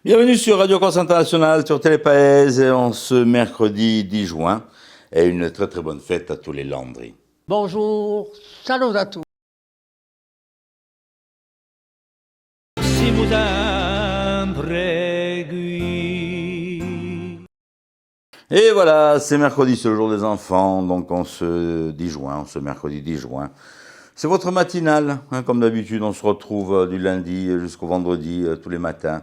Bienvenue sur Radio France Internationale, sur Télépaèse, en ce mercredi 10 juin. Et une très très bonne fête à tous les Landry. Bonjour, salut à tous. Si vous imprégui. Et voilà, c'est mercredi, c'est le jour des enfants, donc on ce 10 juin, ce mercredi 10 juin. C'est votre matinale, comme d'habitude, on se retrouve du lundi jusqu'au vendredi, tous les matins,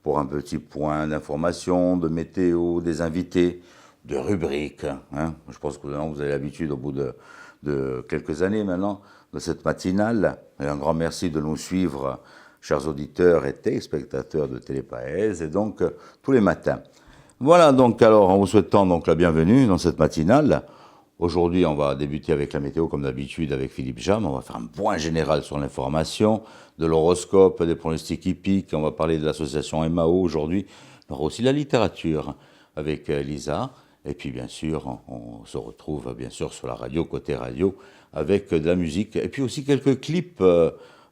pour un petit point d'information, de météo, des invités, de rubriques. Je pense que vous avez l'habitude au bout de quelques années maintenant de cette matinale. Et un grand merci de nous suivre, chers auditeurs et téléspectateurs de Télépaèse, et donc tous les matins. Voilà, donc alors en vous souhaitant donc la bienvenue dans cette matinale. Aujourd'hui, on va débuter avec la météo comme d'habitude avec Philippe Jam. On va faire un point général sur l'information, de l'horoscope, des pronostics hippiques. On va parler de l'association MAO aujourd'hui. On aura aussi la littérature avec Lisa. Et puis bien sûr, on se retrouve bien sûr sur la radio, côté radio, avec de la musique. Et puis aussi quelques clips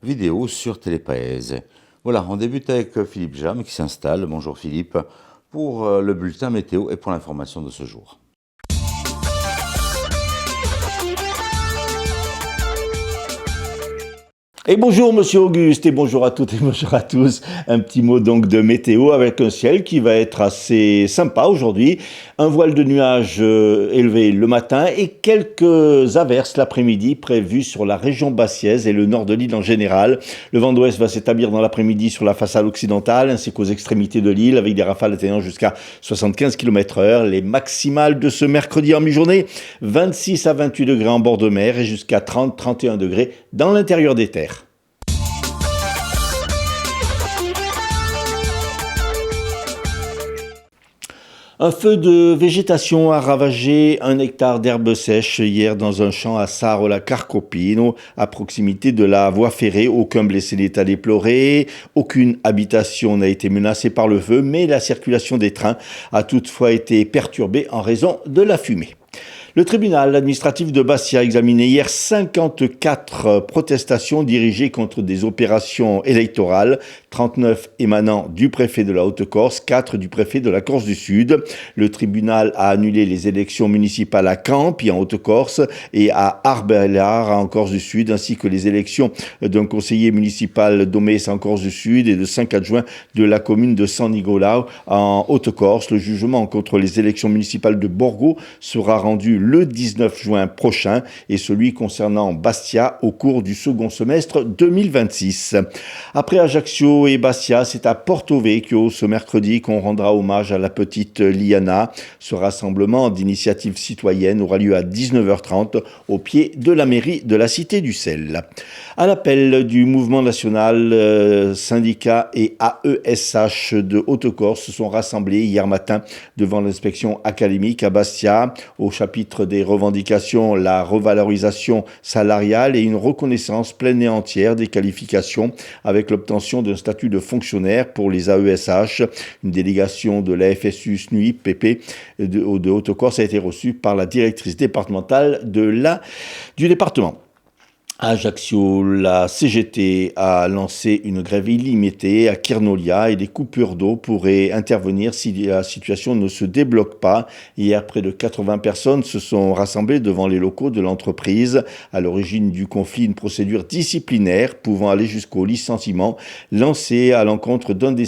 vidéo sur Télépaèse. Voilà, on débute avec Philippe Jam qui s'installe. Bonjour Philippe, pour le bulletin météo et pour l'information de ce jour. Et bonjour Monsieur Auguste, et bonjour à toutes et bonjour à tous. Un petit mot donc de météo avec un ciel qui va être assez sympa aujourd'hui. Un voile de nuages élevé le matin et quelques averses l'après-midi prévues sur la région bassiaise et le nord de l'île en général. Le vent d'ouest va s'établir dans l'après-midi sur la façade occidentale ainsi qu'aux extrémités de l'île avec des rafales atteignant jusqu'à 75 km/h. Les maximales de ce mercredi en mi-journée, 26 à 28 degrés en bord de mer et jusqu'à 30-31 degrés dans l'intérieur des terres. Un feu de végétation a ravagé 1 hectare d'herbes sèches hier dans un champ à Saro-la-Carcopino, à proximité de la voie ferrée. Aucun blessé n'est à déplorer, aucune habitation n'a été menacée par le feu, mais la circulation des trains a toutefois été perturbée en raison de la fumée. Le tribunal administratif de Bastia a examiné hier 54 protestations dirigées contre des opérations électorales, 39 émanant du préfet de la Haute-Corse, 4 du préfet de la Corse du Sud. Le tribunal a annulé les élections municipales à Campi en Haute-Corse et à Arbellar en Corse du Sud, ainsi que les élections d'un conseiller municipal d'Omès en Corse du Sud et de 5 adjoints de la commune de San Nicolau en Haute-Corse. Le jugement contre les élections municipales de Borgo sera rendu le 19 juin prochain et celui concernant Bastia au cours du second semestre 2026. Après Ajaccio et Bastia, c'est à Porto Vecchio ce mercredi qu'on rendra hommage à la petite Liana. Ce rassemblement d'initiative citoyenne aura lieu à 19h30 au pied de la mairie de la Cité du Sel. À l'appel du mouvement national, syndicats et AESH de Haute-Corse se sont rassemblés hier matin devant l'inspection académique à Bastia au chapitre des revendications, la revalorisation salariale et une reconnaissance pleine et entière des qualifications avec l'obtention d'un statut de fonctionnaire pour les AESH. Une délégation de la FSU SNUIP PP de Haute-Corse a été reçue par la directrice départementale du département. À Ajaccio, la CGT a lancé une grève illimitée à Kirnolia et des coupures d'eau pourraient intervenir si la situation ne se débloque pas. Hier, près de 80 personnes se sont rassemblées devant les locaux de l'entreprise. À l'origine du conflit, une procédure disciplinaire pouvant aller jusqu'au licenciement lancée à l'encontre d'un des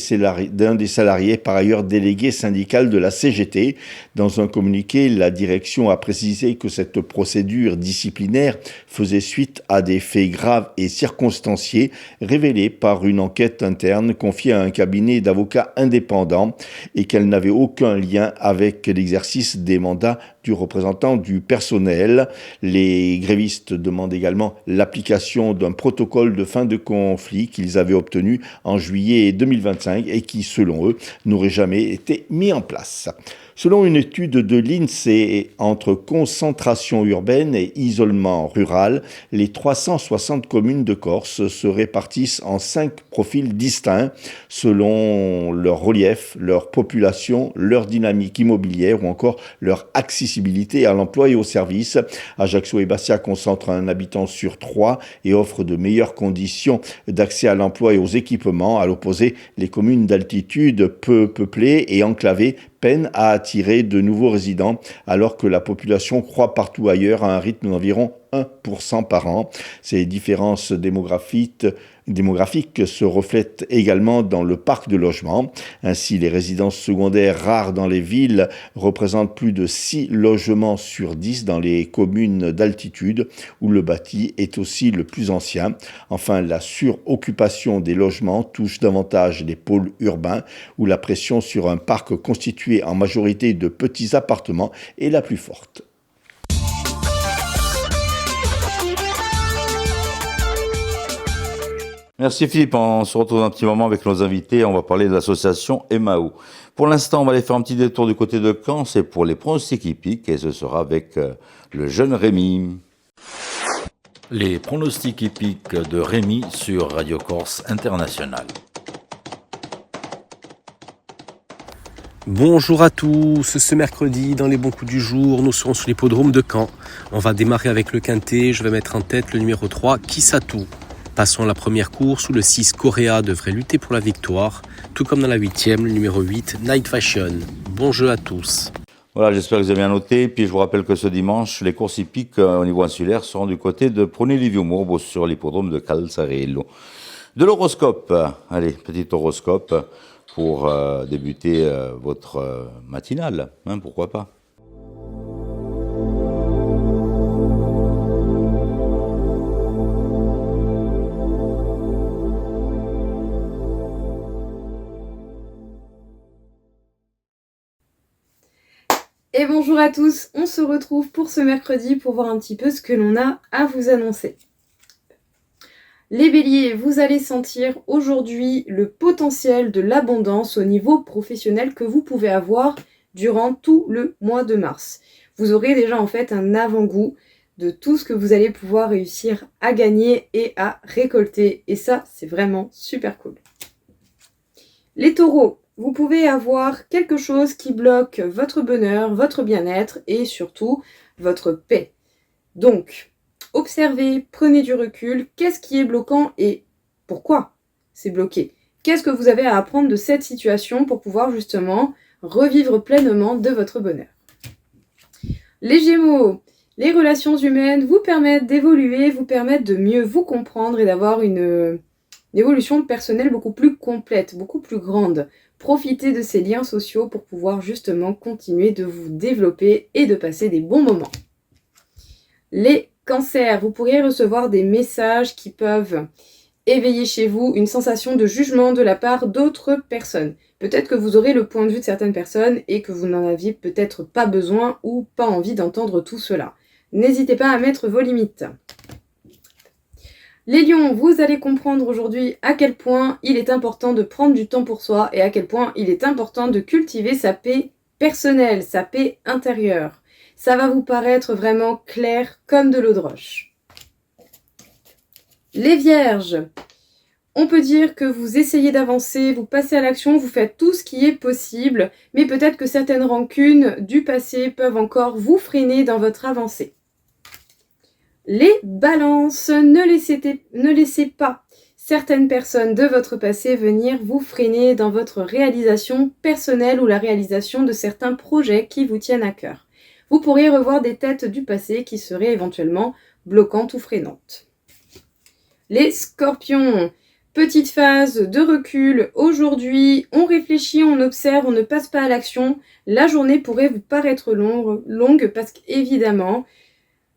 salariés, par ailleurs délégué syndical de la CGT. Dans un communiqué, la direction a précisé que cette procédure disciplinaire faisait suite à des faits graves et circonstanciés révélés par une enquête interne confiée à un cabinet d'avocats indépendants et qu'elle n'avait aucun lien avec l'exercice des mandats du représentant du personnel. Les grévistes demandent également l'application d'un protocole de fin de conflit qu'ils avaient obtenu en juillet 2025 et qui, selon eux, n'aurait jamais été mis en place. Selon une étude de l'INSEE, entre concentration urbaine et isolement rural, les 3 360 communes de Corse se répartissent en 5 profils distincts selon leur relief, leur population, leur dynamique immobilière ou encore leur accessibilité à l'emploi et aux services. Ajaccio et Bastia concentrent un habitant sur 3 et offrent de meilleures conditions d'accès à l'emploi et aux équipements. À l'opposé, les communes d'altitude peu peuplées et enclavées peinent à attirer de nouveaux résidents alors que la population croît partout ailleurs à un rythme d'environ 1% par an. Ces différences démographiques se reflètent également dans le parc de logement. Ainsi, les résidences secondaires rares dans les villes représentent plus de 6 logements sur 10 dans les communes d'altitude où le bâti est aussi le plus ancien. Enfin, la suroccupation des logements touche davantage les pôles urbains où la pression sur un parc constitué en majorité de petits appartements est la plus forte. Merci Philippe, on se retrouve dans un petit moment avec nos invités, on va parler de l'association Emmaou. Pour l'instant, on va aller faire un petit détour du côté de Caen, c'est pour les pronostics hippiques et ce sera avec le jeune Rémi. Les pronostics hippiques de Rémi sur Radio Corse International. Bonjour à tous, ce mercredi dans les bons coups du jour, nous serons sur l'hippodrome de Caen. On va démarrer avec le quintet, je vais mettre en tête le numéro 3, Kisatu. Passons à la première course où le 6 Correa devrait lutter pour la victoire, tout comme dans la 8e, le numéro 8 Night Fashion. Bon jeu à tous. Voilà, j'espère que vous avez bien noté. Puis je vous rappelle que ce dimanche, les courses hippiques au niveau insulaire seront du côté de Prunelli-Viumorbo sur l'hippodrome de Calzarello. De l'horoscope, allez, petit horoscope pour débuter votre matinale, pourquoi pas. Et bonjour à tous, on se retrouve pour ce mercredi pour voir un petit peu ce que l'on a à vous annoncer. Les béliers, vous allez sentir aujourd'hui le potentiel de l'abondance au niveau professionnel que vous pouvez avoir durant tout le mois de mars. Vous aurez déjà en fait un avant-goût de tout ce que vous allez pouvoir réussir à gagner et à récolter. Et ça, c'est vraiment super cool. Les taureaux, vous pouvez avoir quelque chose qui bloque votre bonheur, votre bien-être et surtout votre paix. Donc, observez, prenez du recul, qu'est-ce qui est bloquant et pourquoi c'est bloqué? Qu'est-ce que vous avez à apprendre de cette situation pour pouvoir justement revivre pleinement de votre bonheur? Les Gémeaux, les relations humaines vous permettent d'évoluer, vous permettent de mieux vous comprendre et d'avoir une évolution personnelle beaucoup plus complète, beaucoup plus grande. Profitez de ces liens sociaux pour pouvoir justement continuer de vous développer et de passer des bons moments. Les cancers, vous pourriez recevoir des messages qui peuvent éveiller chez vous une sensation de jugement de la part d'autres personnes. Peut-être que vous aurez le point de vue de certaines personnes et que vous n'en aviez peut-être pas besoin ou pas envie d'entendre tout cela. N'hésitez pas à mettre vos limites. Les lions, vous allez comprendre aujourd'hui à quel point il est important de prendre du temps pour soi et à quel point il est important de cultiver sa paix personnelle, sa paix intérieure. Ça va vous paraître vraiment clair comme de l'eau de roche. Les vierges, on peut dire que vous essayez d'avancer, vous passez à l'action, vous faites tout ce qui est possible, mais peut-être que certaines rancunes du passé peuvent encore vous freiner dans votre avancée. Les balances, ne laissez pas certaines personnes de votre passé venir vous freiner dans votre réalisation personnelle ou la réalisation de certains projets qui vous tiennent à cœur. Vous pourriez revoir des têtes du passé qui seraient éventuellement bloquantes ou freinantes. Les scorpions, petite phase de recul. Aujourd'hui, on réfléchit, on observe, on ne passe pas à l'action. La journée pourrait vous paraître longue parce qu'évidemment,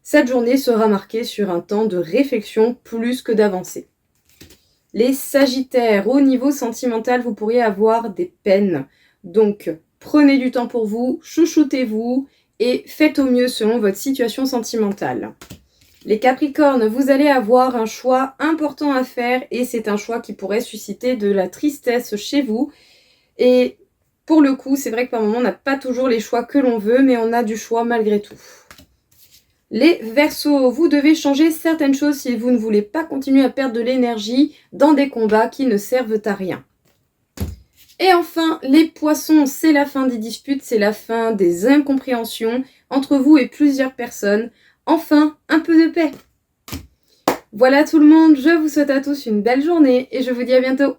cette journée sera marquée sur un temps de réflexion plus que d'avancée. Les sagittaires, au niveau sentimental, vous pourriez avoir des peines. Donc, prenez du temps pour vous, chouchoutez-vous et faites au mieux selon votre situation sentimentale. Les capricornes, vous allez avoir un choix important à faire et c'est un choix qui pourrait susciter de la tristesse chez vous. Et pour le coup, c'est vrai que par moment, on n'a pas toujours les choix que l'on veut, mais on a du choix malgré tout. Les Verseaux, vous devez changer certaines choses si vous ne voulez pas continuer à perdre de l'énergie dans des combats qui ne servent à rien. Et enfin, les Poissons, c'est la fin des disputes, c'est la fin des incompréhensions entre vous et plusieurs personnes. Enfin, un peu de paix. Voilà tout le monde, je vous souhaite à tous une belle journée et je vous dis à bientôt.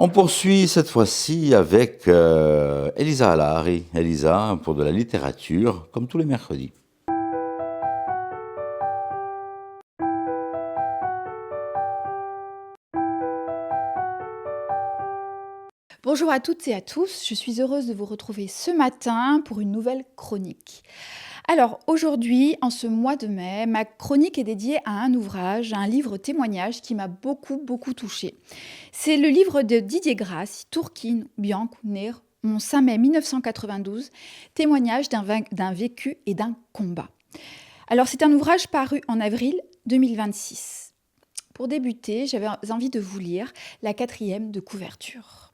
On poursuit cette fois-ci avec Elisa Alari. Elisa, pour de la littérature, comme tous les mercredis. Bonjour à toutes et à tous, je suis heureuse de vous retrouver ce matin pour une nouvelle chronique. Alors aujourd'hui, en ce mois de mai, ma chronique est dédiée à un ouvrage, à un livre témoignage qui m'a beaucoup touchée. C'est le livre de Didier Grasse, Turquin, Bianco, Ner, mon 5 mai 1992, témoignage d'un vécu et d'un combat. Alors c'est un ouvrage paru en avril 2026. Pour débuter, j'avais envie de vous lire la 4e de couverture.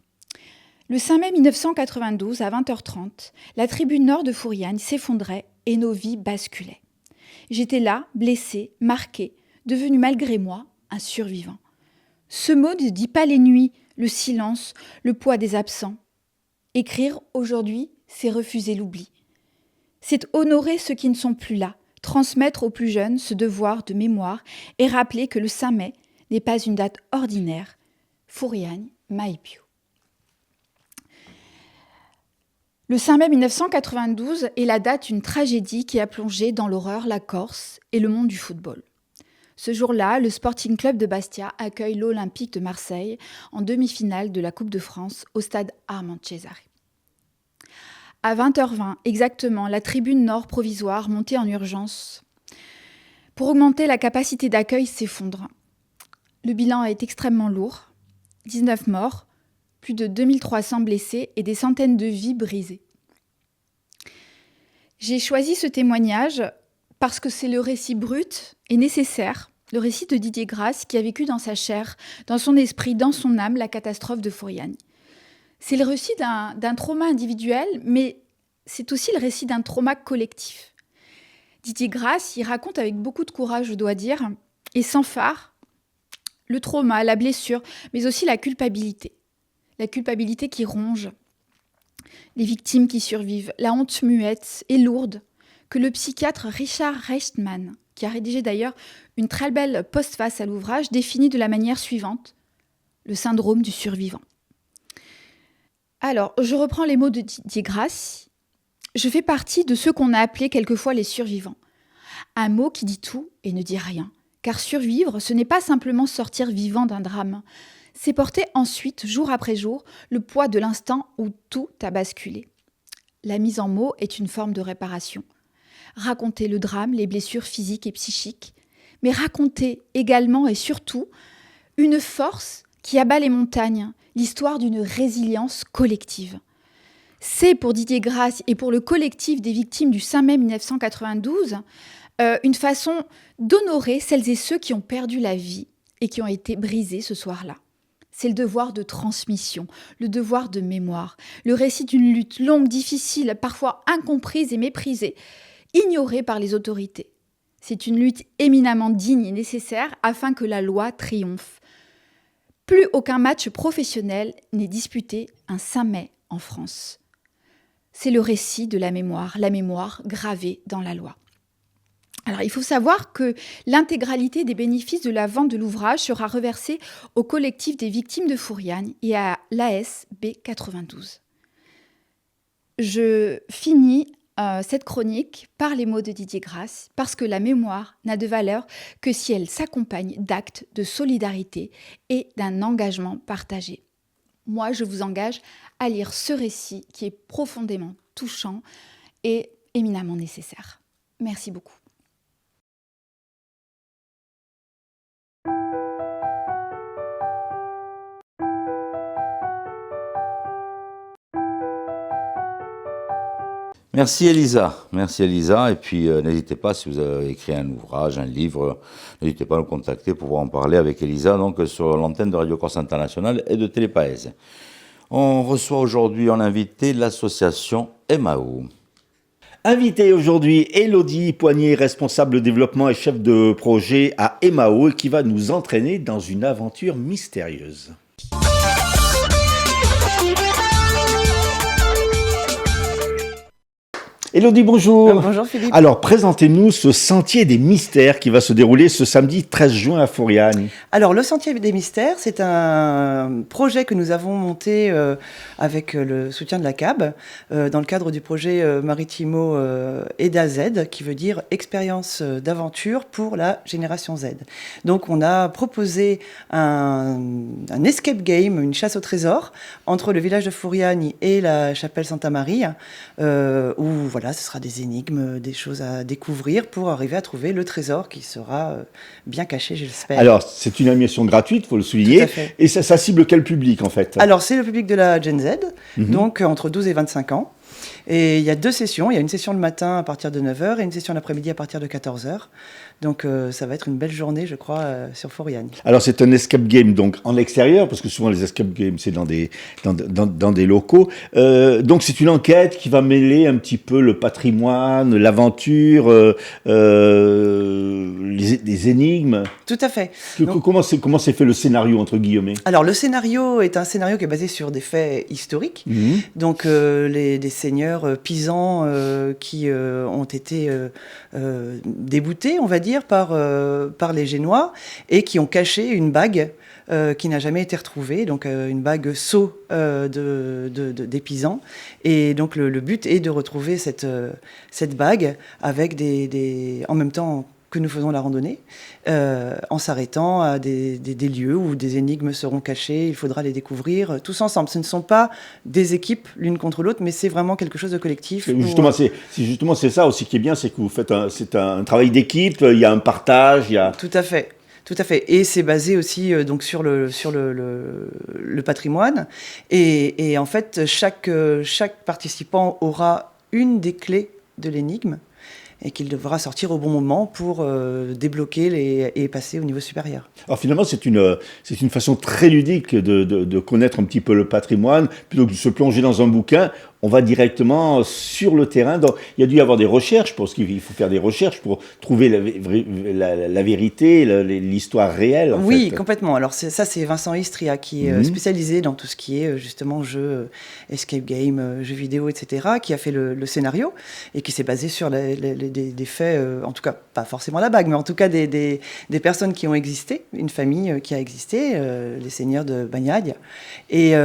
Le 5 mai 1992, à 20h30, la tribune nord de Fouriane s'effondrait et nos vies basculaient. J'étais là, blessée, marquée, devenue malgré moi un survivant. Ce mot ne dit pas les nuits, le silence, le poids des absents. Écrire aujourd'hui, c'est refuser l'oubli. C'est honorer ceux qui ne sont plus là, transmettre aux plus jeunes ce devoir de mémoire et rappeler que le 5 mai n'est pas une date ordinaire. Fouriane, Maipio. Le 5 mai 1992 est la date d'une tragédie qui a plongé dans l'horreur la Corse et le monde du football. Ce jour-là, le Sporting Club de Bastia accueille l'Olympique de Marseille en demi-finale de la Coupe de France au stade Armand Cesare. À 20h20 exactement, la tribune nord provisoire, montée en urgence pour augmenter la capacité d'accueil, s'effondre. Le bilan est extrêmement lourd, 19 morts, plus de 2300 blessés et des centaines de vies brisées. J'ai choisi ce témoignage parce que c'est le récit brut et nécessaire, le récit de Didier Grasse qui a vécu dans sa chair, dans son esprit, dans son âme, la catastrophe de Fouriane. C'est le récit d'un trauma individuel, mais c'est aussi le récit d'un trauma collectif. Didier Grasse y raconte avec beaucoup de courage, je dois dire, et sans phare, le trauma, la blessure, mais aussi la culpabilité. La culpabilité qui ronge, les victimes qui survivent, la honte muette et lourde que le psychiatre Richard Reichmann, qui a rédigé d'ailleurs une très belle postface à l'ouvrage, définit de la manière suivante, le syndrome du survivant. Alors, je reprends les mots de Didier Grasse. Je fais partie de ceux qu'on a appelés quelquefois les survivants. Un mot qui dit tout et ne dit rien, car survivre, ce n'est pas simplement sortir vivant d'un drame, c'est porter ensuite, jour après jour, le poids de l'instant où tout a basculé. La mise en mots est une forme de réparation. Raconter le drame, les blessures physiques et psychiques, mais raconter également et surtout une force qui abat les montagnes, l'histoire d'une résilience collective. C'est pour Didier Grasse et pour le collectif des victimes du 5 mai 1992 une façon d'honorer celles et ceux qui ont perdu la vie et qui ont été brisés ce soir-là. C'est le devoir de transmission, le devoir de mémoire, le récit d'une lutte longue, difficile, parfois incomprise et méprisée, ignorée par les autorités. C'est une lutte éminemment digne et nécessaire afin que la loi triomphe. Plus aucun match professionnel n'est disputé un 5 mai en France. C'est le récit de la mémoire gravée dans la loi. Alors, il faut savoir que l'intégralité des bénéfices de la vente de l'ouvrage sera reversée au collectif des victimes de Fouriane et à l'ASB 92. Je finis cette chronique par les mots de Didier Grasse, parce que la mémoire n'a de valeur que si elle s'accompagne d'actes de solidarité et d'un engagement partagé. Moi, je vous engage à lire ce récit qui est profondément touchant et éminemment nécessaire. Merci beaucoup. Merci Elisa. Et puis n'hésitez pas, si vous avez écrit un ouvrage, un livre, n'hésitez pas à nous contacter pour pouvoir en parler avec Elisa, donc sur l'antenne de Radio Corse Internationale et de Télépaèse. On reçoit aujourd'hui en invité l'association Emao. Invité aujourd'hui, Élodie Poignet, responsable développement et chef de projet à Emao, qui va nous entraîner dans une aventure mystérieuse. Élodie, bonjour. Bonjour Philippe. Alors, présentez-nous ce sentier des mystères qui va se dérouler ce samedi 13 juin à Fouriane. Alors, le Sentier des Mystères, c'est un projet que nous avons monté avec le soutien de la CAB dans le cadre du projet Maritimo EDA-Z, qui veut dire Expérience d'aventure pour la génération Z. Donc, on a proposé un escape game, une chasse au trésor, entre le village de Fouriane et la chapelle Santa Maria, où voilà, ce sera des énigmes, des choses à découvrir pour arriver à trouver le trésor qui sera bien caché, j'espère. Alors, c'est une animation gratuite, il faut le souligner. Tout à fait. Et ça cible quel public, en fait? Alors, c'est le public de la Gen Z, donc entre 12 et 25 ans. Et il y a 2 sessions. Il y a une session le matin à partir de 9h et une session l'après-midi à partir de 14h. Donc, ça va être une belle journée, je crois, sur Fouriane. Alors, c'est un escape game donc en extérieur, parce que souvent les escape games, c'est dans des locaux. Donc, c'est une enquête qui va mêler un petit peu le patrimoine, l'aventure, les énigmes. Tout à fait. Comment c'est fait le scénario, entre guillemets? Alors, le scénario est un scénario qui est basé sur des faits historiques. Donc, des seigneurs pisans qui ont été déboutés, on va dire, par les Génois et qui ont caché une bague qui n'a jamais été retrouvée, donc une bague sceau des pisans. Et donc, le but est de retrouver cette bague avec en même temps que nous faisons la randonnée, en s'arrêtant à des lieux où des énigmes seront cachées, il faudra les découvrir tous ensemble. Ce ne sont pas des équipes l'une contre l'autre, mais c'est vraiment quelque chose de collectif. Justement, c'est ça aussi qui est bien, c'est que vous faites c'est un travail d'équipe, il y a un partage, il y a... Tout à fait. Et c'est basé aussi donc sur le patrimoine. Et en fait, chaque participant aura une des clés de l'énigme et qu'il devra sortir au bon moment pour débloquer et passer au niveau supérieur. Alors finalement, c'est une façon très ludique de connaître un petit peu le patrimoine, plutôt que de se plonger dans un bouquin. On va directement sur le terrain. Donc, il y a dû y avoir des recherches, parce qu'il faut faire des recherches pour trouver la vérité, l'histoire réelle. Oui, complètement. Alors c'est Vincent Istria qui est spécialisé dans tout ce qui est justement jeux, escape game, jeux vidéo, etc., qui a fait le scénario et qui s'est basé sur des faits, en tout cas pas forcément la bague, mais en tout cas des personnes qui ont existé, une famille qui a existé, les seigneurs de Bagnadia. Et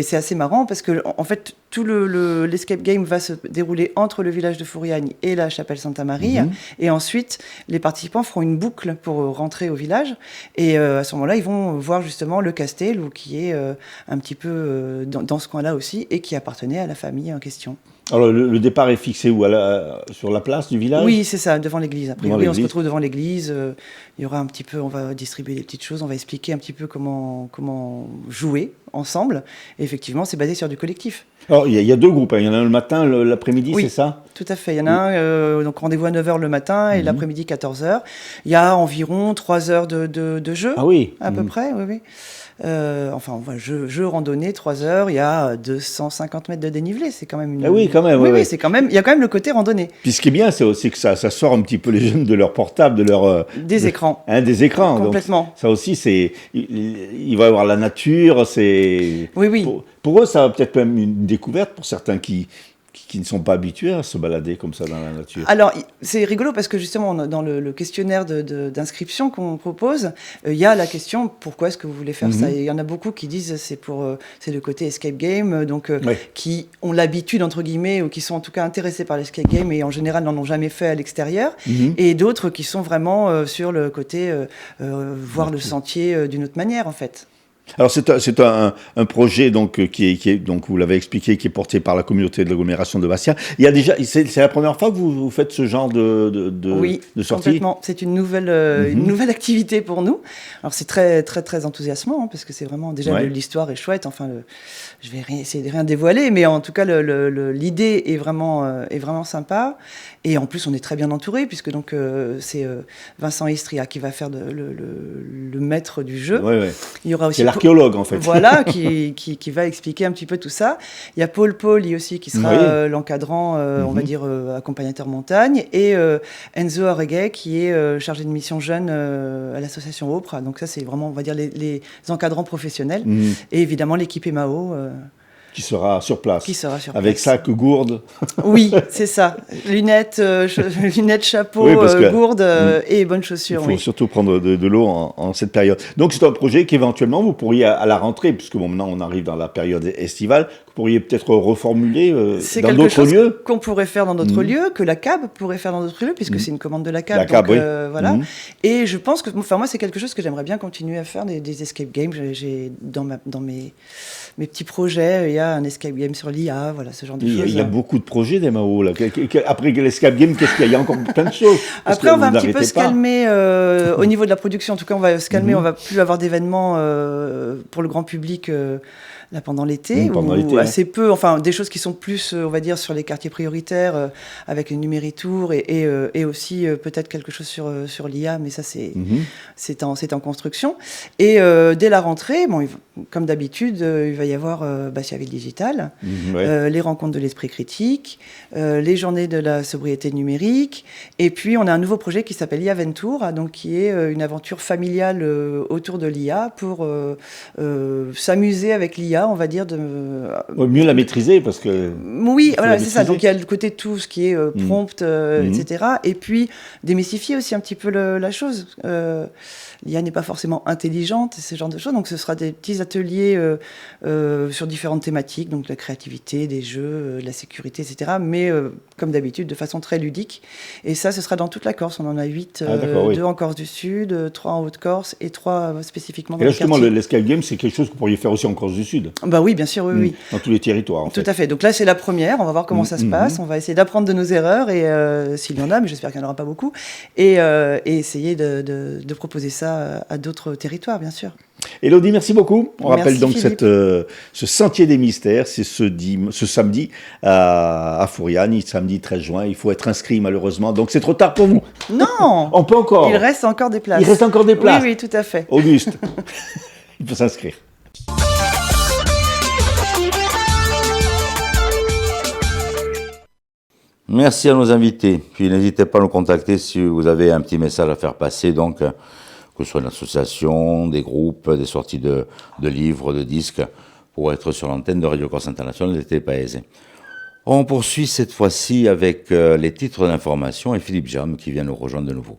c'est assez marrant parce que en fait tout l'escape game va se dérouler entre le village de Fouriane et la chapelle Santa Maria. Et ensuite, les participants feront une boucle pour rentrer au village. Et à ce moment-là, ils vont voir justement le Castel, qui est un petit peu dans ce coin-là aussi, et qui appartenait à la famille en question. Alors, le départ est fixé où? Sur la place du village? Oui, c'est ça, devant l'église. Après, on se retrouve devant l'église. Il y aura un petit peu, on va distribuer des petites choses, on va expliquer un petit peu comment jouer ensemble. Et effectivement, c'est basé sur du collectif. Alors, il y a 2 groupes. Il y en a un le matin, l'après-midi, c'est ça? Tout à fait. Il y en a un, donc rendez-vous à 9h le matin et l'après-midi 14h. Il y a environ 3 heures de jeu. Ah oui. À peu près, oui. Jeu randonnée, 3 heures, il y a 250 mètres de dénivelé, c'est quand même une... Ah oui, quand même. Oui, c'est quand même, il y a quand même le côté randonnée. Puis ce qui est bien, c'est aussi que ça sort un petit peu les jeunes de leur portable, de leur... Des écrans. Des écrans. Complètement. Donc, ça aussi, il va y avoir la nature, c'est... Oui. Pour eux, ça va peut-être même une découverte pour certains qui ne sont pas habitués à se balader comme ça dans la nature. Alors, c'est rigolo parce que justement, dans le questionnaire d'inscription qu'on propose, il y a la question « Pourquoi est-ce que vous voulez faire ça ?» Et il y en a beaucoup qui disent c'est le côté escape game, donc qui ont l'habitude, entre guillemets, ou qui sont en tout cas intéressés par l'escape game et en général n'en ont jamais fait à l'extérieur, et d'autres qui sont vraiment sur le côté voir le sentier d'une autre manière, en fait. Alors c'est un projet donc qui est donc vous l'avez expliqué, qui est porté par la communauté de l'agglomération de Bastia. Il y a déjà c'est la première fois que vous faites ce genre oui, de sortie. Complètement. C'est une nouvelle activité pour nous. Alors c'est très très très enthousiasmant parce que c'est vraiment déjà l'histoire est chouette. Enfin je vais essayer de rien dévoiler, mais en tout cas l'idée est vraiment sympa. Et en plus on est très bien entouré puisque donc c'est Vincent Istria qui va faire le maître du jeu. Ouais. Il y aura aussi l'archéologue en fait. Voilà, qui va expliquer un petit peu tout ça. Il y a Paul Poli aussi qui sera l'encadrant, on va dire accompagnateur montagne, et Enzo Arregui qui est chargé de mission jeune à l'association Opra. Donc ça c'est vraiment, on va dire, les encadrants professionnels. Et évidemment l'équipe EMAO. Qui sera sur place. Avec place. sac, gourde. Oui, c'est ça. Lunettes, chapeau, gourde et bonnes chaussures. Il faut surtout prendre de l'eau en cette période. Donc c'est un projet qu'éventuellement vous pourriez à la rentrée, puisque maintenant on arrive dans la période estivale, vous pourriez peut-être reformuler dans d'autres lieux. Qu'on pourrait faire dans d'autres lieux, que la CAB pourrait faire dans d'autres lieux, puisque c'est une commande de la CAB. La CAB, oui. Voilà. Et je pense que, moi c'est quelque chose que j'aimerais bien continuer à faire, des escape games. J'ai dans mes petits projets, il y a un escape game sur l'IA, voilà, ce genre de choses. Il y a beaucoup de projets d'EMAO, là. Après l'escape game, qu'est-ce qu'il y a ? Il y a encore plein de choses. Après, on va un petit peu se calmer au niveau de la production. En tout cas, on va se calmer. On va plus avoir d'événements pour le grand public là pendant l'été, assez peu, enfin des choses qui sont plus, on va dire, sur les quartiers prioritaires, avec les numéritours et aussi peut-être quelque chose sur l'IA, mais ça c'est en construction. Et dès la rentrée, comme d'habitude, il va y avoir Bastia Ville Digitale, les rencontres de l'esprit critique, les journées de la sobriété numérique, et puis on a un nouveau projet qui s'appelle IA Venture, donc qui est une aventure familiale autour de l'IA pour s'amuser avec l'IA, on va dire, mieux la maîtriser parce que oui, voilà, c'est ça. Donc il y a le côté tout ce qui est prompt, etc. Et puis démystifier aussi un petit peu la chose. L'IA n'est pas forcément intelligente, ce genre de choses. Donc ce sera des petits ateliers sur différentes thématiques, donc la créativité, des jeux, la sécurité, etc. Mais comme d'habitude, de façon très ludique. Et ça, ce sera dans toute la Corse. On en a 8, 2 en Corse du Sud, 3 en Haute-Corse et 3 spécifiquement dans le quartier. Et là, justement, l'escape game, c'est quelque chose que vous pourriez faire aussi en Corse du Sud. Bah oui, bien sûr, oui. Dans tous les territoires, en fait. Tout à fait. Donc là, c'est la première. On va voir comment ça se passe. On va essayer d'apprendre de nos erreurs, et s'il y en a, mais j'espère qu'il n'y en aura pas beaucoup, et essayer de proposer ça à d'autres territoires, bien sûr. Élodie, merci beaucoup. On rappelle donc Philippe. ce sentier des mystères, c'est ce samedi à Fouriani, samedi 13 juin. Il faut être inscrit malheureusement, donc c'est trop tard pour vous. Non. On peut encore. Il reste encore des places. Il reste encore des places. Oui, tout à fait. Auguste, il faut s'inscrire. Merci à nos invités. Puis n'hésitez pas à nous contacter si vous avez un petit message à faire passer, donc que ce soit une association, des groupes, des sorties de livres, de disques, pour être sur l'antenne de Radio Corse International de Paese. On poursuit cette fois-ci avec les titres d'information et Philippe Jam qui vient nous rejoindre de nouveau.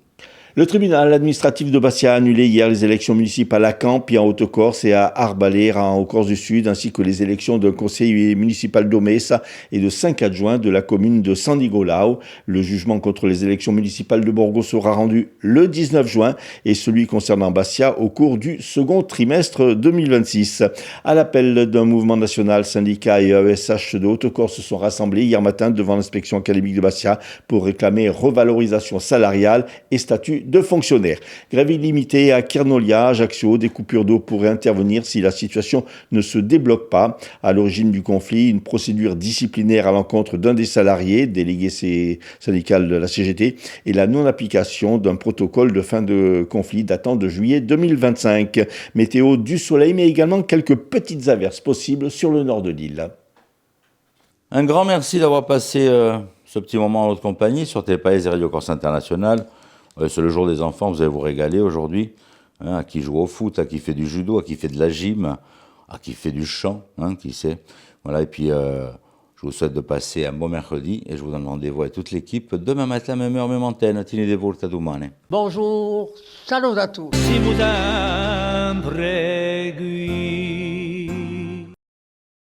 Le tribunal administratif de Bastia a annulé hier les élections municipales à Campi en Haute-Corse et à Arbalère en Haute-Corse du Sud, ainsi que les élections d'un conseiller municipal d'Omessa et de 5 adjoints de la commune de San Nicolao. Le jugement contre les élections municipales de Borgo sera rendu le 19 juin et celui concernant Bastia au cours du second trimestre 2026. À l'appel d'un mouvement national, syndicats et AESH de Haute-Corse se sont rassemblés hier matin devant l'inspection académique de Bastia pour réclamer revalorisation salariale et statut de fonctionnaires. Grève illimitée à Kernolia, Ajaccio, des coupures d'eau pourraient intervenir si la situation ne se débloque pas. À l'origine du conflit, une procédure disciplinaire à l'encontre d'un des salariés, délégué syndical de la CGT, et la non-application d'un protocole de fin de conflit datant de juillet 2025. Météo, du soleil, mais également quelques petites averses possibles sur le nord de l'île. Un grand merci d'avoir passé ce petit moment en notre compagnie sur Paese et Radio Corse International. C'est le jour des enfants, vous allez vous régaler aujourd'hui. À qui joue au foot, à qui fait du judo, à qui fait de la gym, à qui fait du chant, qui sait. Voilà, et puis je vous souhaite de passer un bon mercredi et je vous donne rendez-vous avec toute l'équipe demain matin, même heure, même antenne. Tenez-vous domani. Bonjour, salut à tous. Si vous